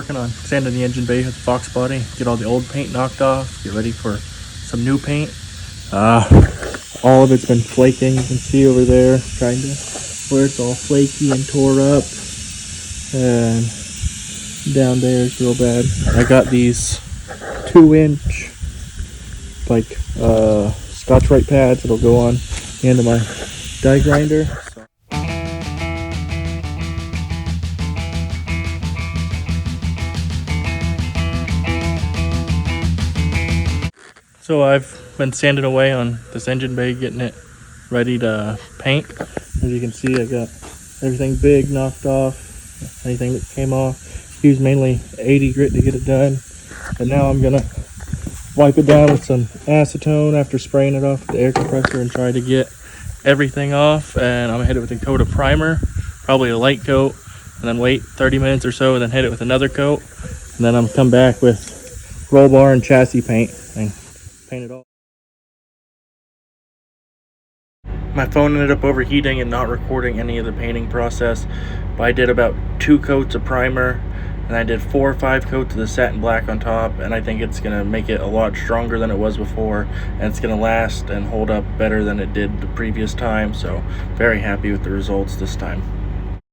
working on sanding the engine bay with Foxbody, get all the old paint knocked off, get ready for some new paint. All of it's been flaking. You can see over there, kind of, where it's all flaky and tore up. And down there is real bad. I got these 2-inch like Scotch-Brite pads that'll go on the end of my die grinder. So I've been sanding away on this engine bay, getting it ready to paint. As you can see, I got everything big knocked off, anything that came off. Used mainly 80 grit to get it done. And now I'm gonna wipe it down with some acetone after spraying it off with the air compressor and try to get everything off. And I'm gonna hit it with a coat of primer, probably a light coat, and then wait 30 minutes or so and then hit it with another coat. And then I'm gonna come back with roll bar and chassis paint and paint it all. My phone ended up overheating and not recording any of the painting process, but I did about 2 coats of primer and I did 4 or 5 coats of the satin black on top, and I think it's gonna make it a lot stronger than it was before, and it's gonna last and hold up better than it did the previous time. So very happy with the results this time.